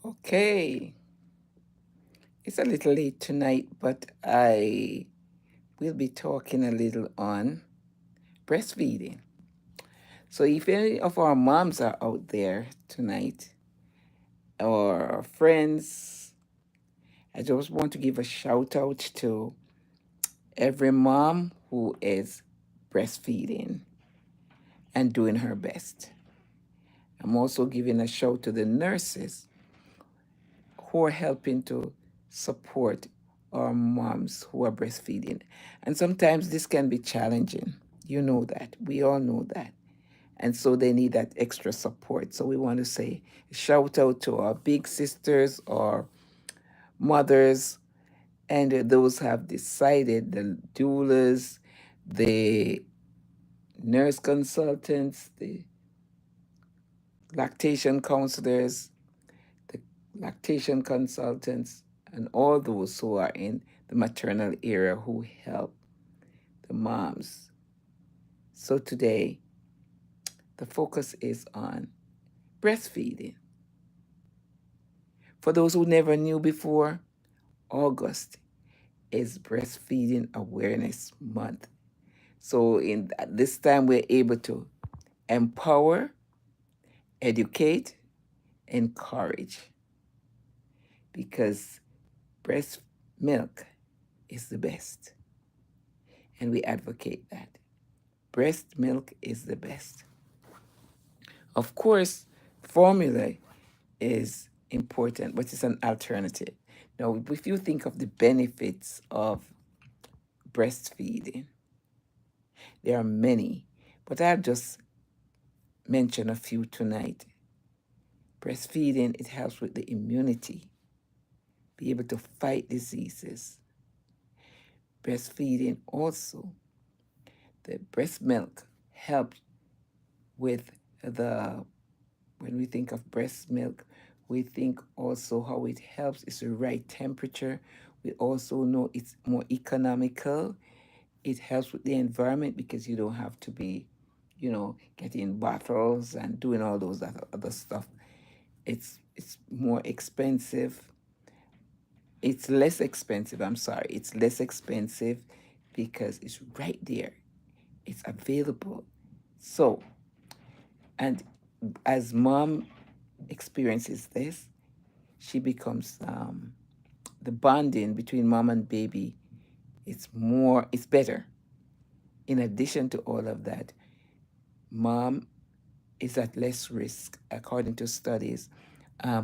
Okay, it's a little late tonight, but I will be talking a little on breastfeeding. So, if any of our moms are out there tonight or friends, I just want to give a shout out to every mom who is breastfeeding and doing her best. I'm also giving a shout to the nurses who are helping to support our moms who are breastfeeding. And sometimes this can be challenging. You know that. We all know that. And so they need that extra support. So we want to say shout out to our big sisters or mothers and those who have decided, the doulas, the nurse consultants, the lactation counselors, the lactation consultants, and all those who are in the maternal area who help the moms. So today, the focus is on breastfeeding. For those who never knew before, August is Breastfeeding Awareness Month. So in at this time, we're able to empower, educate, encourage because breast milk is the best. And we advocate that. Breast milk is the best. Of course, formula is important, but it's an alternative. Now, if you think of the benefits of breastfeeding, there are many, but I'll just mention a few tonight. Breastfeeding, it helps with the immunity, be able to fight diseases. Breastfeeding also, the breast milk helps with the, when we think of breast milk, we think also how it helps is the right temperature. We also know it's more economical. It helps with the environment because you don't have to be, getting bottles and doing all those other stuff. It's more expensive. It's less expensive. I'm sorry. It's less expensive because it's right there. It's available. So, and as mom experiences this, she becomes the bonding between mom and baby. It's better. In addition to all of that, mom is at less risk, according to studies,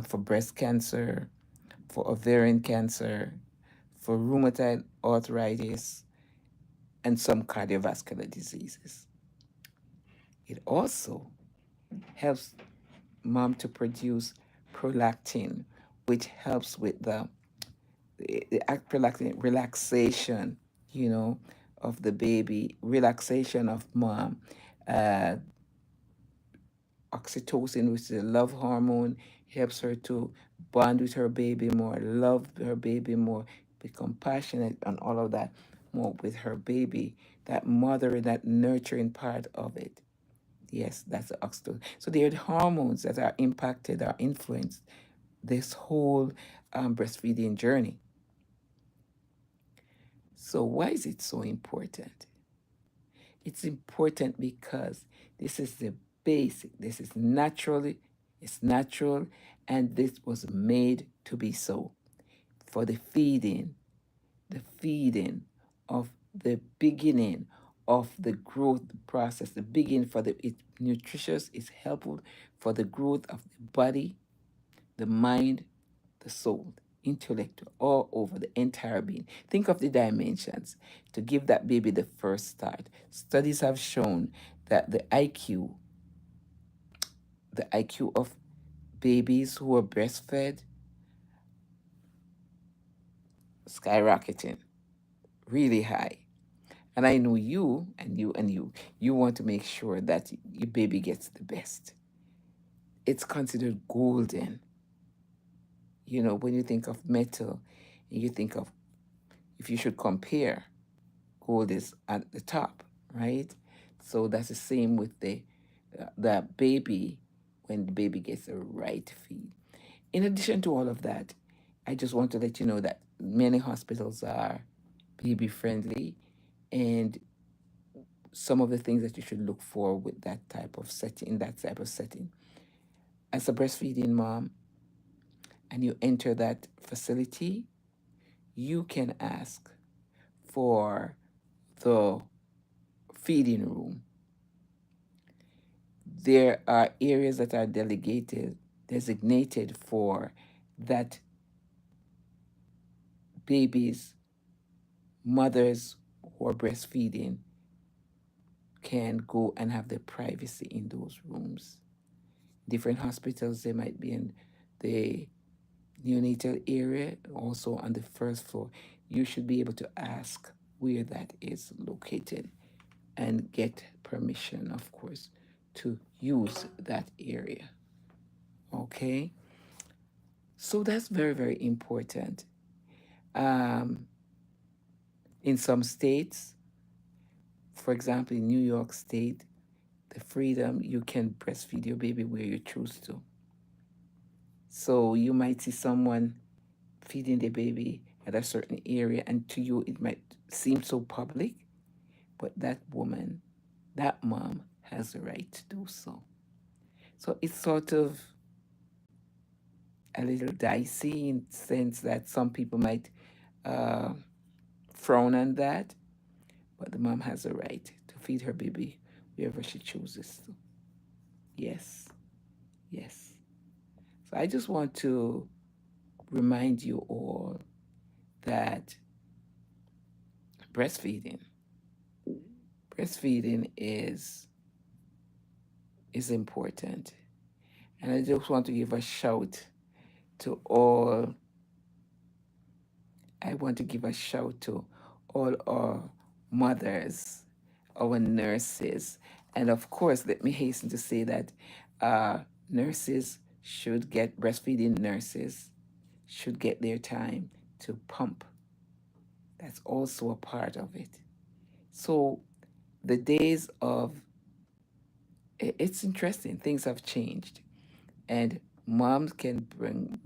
for breast cancer, for ovarian cancer, for rheumatoid arthritis, and some cardiovascular diseases. It also helps mom to produce prolactin, which helps with the prolactin relaxation, you know, of the baby, relaxation of mom. Uh, Oxytocin, which is a love hormone, helps her to bond with her baby more, love her baby more, be compassionate and all of that more with her baby. That mother, that nurturing part of it. Yes, that's the oxytocin. So there are the hormones that are impacted or influenced this whole breastfeeding journey. So why is it so important? It's important because this is the basic. This is naturally, it's natural, and this was made to be so. For the feeding of the beginning of the growth process, the beginning for the it's nutritious, is helpful for the growth of the body, the mind, the soul, intellect, all over the entire being. Think of the dimensions to give that baby the first start. Studies have shown that the IQ of babies who are breastfed, skyrocketing, really high. And I know you want to make sure that your baby gets the best. It's considered golden. When you think of metal, and you think of, if you should compare, gold is at the top, right? So that's the same with the baby when the baby gets the right feed. In addition to all of that, I just want to let you know that many hospitals are baby friendly, and some of the things that you should look for with that type of setting, in that type of setting. As a breastfeeding mom, and you enter that facility, you can ask for the feeding room. There are areas that are designated for that babies, mothers who are breastfeeding can go and have their privacy in those rooms. Different hospitals, they might be in the neonatal area, also on the first floor. You should be able to ask where that is located and get permission, of course, to use that area. Okay? So that's very, very important. Um, in some states, for example, in New York State, the freedom, you can breastfeed your baby where you choose to. So you might see someone feeding the baby at a certain area, and to you it might seem so public, but that woman, that mom, has the right to do so. So it's sort of a little dicey in the sense that some people might uh, frown on that, but the mom has a right to feed her baby wherever she chooses to. Yes, yes. So I just want to remind you all that breastfeeding, breastfeeding is important. And I just want to give a shout to all, I want to give a shout to all our mothers, our nurses. And of course, let me hasten to say that uh, nurses should get, breastfeeding nurses should get their time to pump. That's also a part of it. So the days of, it's interesting, things have changed. And moms can bring,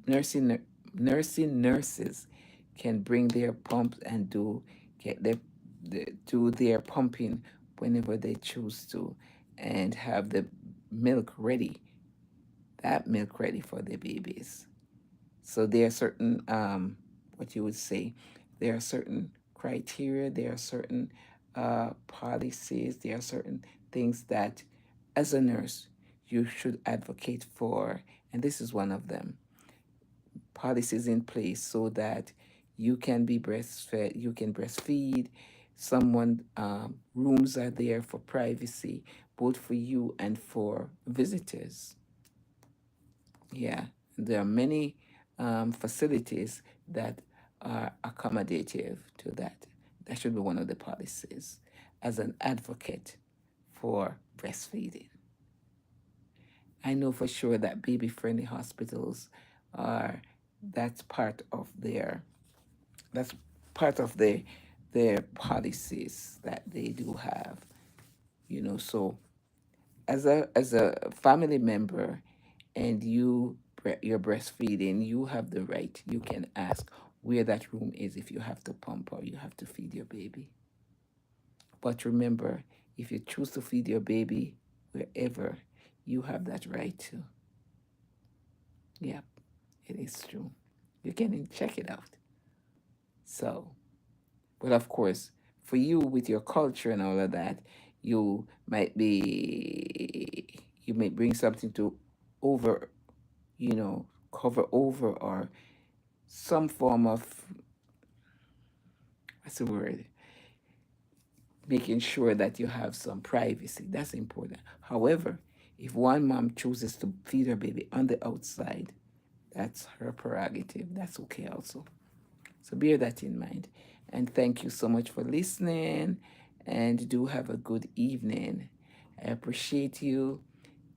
nursing nursing nurses can bring their pumps and get do their pumping whenever they choose to, and have the milk ready, that milk ready for the babies. So there are certain what you would say, there are certain criteria, there are certain policies, there are certain things that as a nurse you should advocate for, and this is one of them. Policies in place so that you can be breastfed, you can breastfeed. Someone rooms are there for privacy, both for you and for visitors. Yeah, there are many facilities that are accommodative to that. That should be one of the policies as an advocate for breastfeeding. I know for sure that baby friendly hospitals are, that's part of their, that's part of their policies that they do have, so as a family member, and you're breastfeeding, you have the right, you can ask where that room is if you have to pump or you have to feed your baby. But remember, if you choose to feed your baby wherever, you have that right to. Yep, it is true. You can check it out. So, but of course, for you with your culture and all of that, you might be, you may bring something to over, cover over, or some form of, what's the word? Making sure that you have some privacy. That's important. However, if one mom chooses to feed her baby on the outside, that's her prerogative. That's okay also. So bear that in mind. And thank you so much for listening. And do have a good evening. I appreciate you,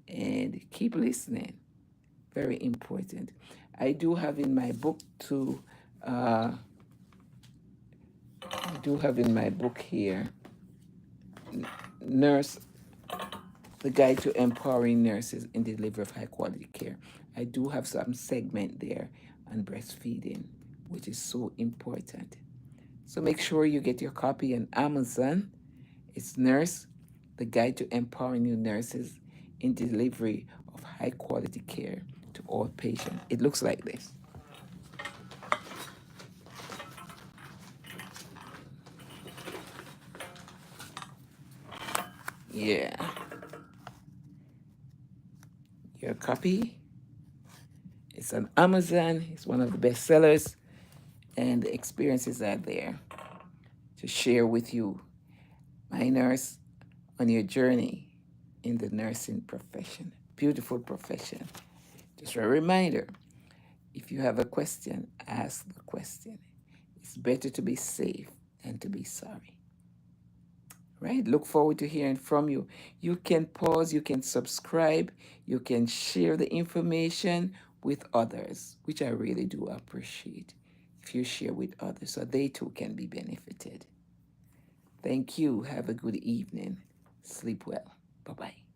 and keep listening. Very important. I do have in my book too, I do have in my book here, Nurse, the Guide to Empowering Nurses in the Delivery of High Quality Care. I do have some segment there on breastfeeding, which is so important. So make sure you get your copy on Amazon. It's Nurse, the Guide to Empowering New Nurses in Delivery of High Quality Care to All Patients. It looks like this. Yeah. Your copy. It's on Amazon. It's one of the best sellers, and the experiences are there to share with you, my nurse, on your journey in the nursing profession. Beautiful profession. Just a reminder, if you have a question, ask the question. It's better to be safe than to be sorry. Right? Look forward to hearing from you. You can pause, you can subscribe, you can share the information with others, which I really do appreciate if you share with others so they too can be benefited. Thank you. Have a good evening. Sleep well. Bye bye.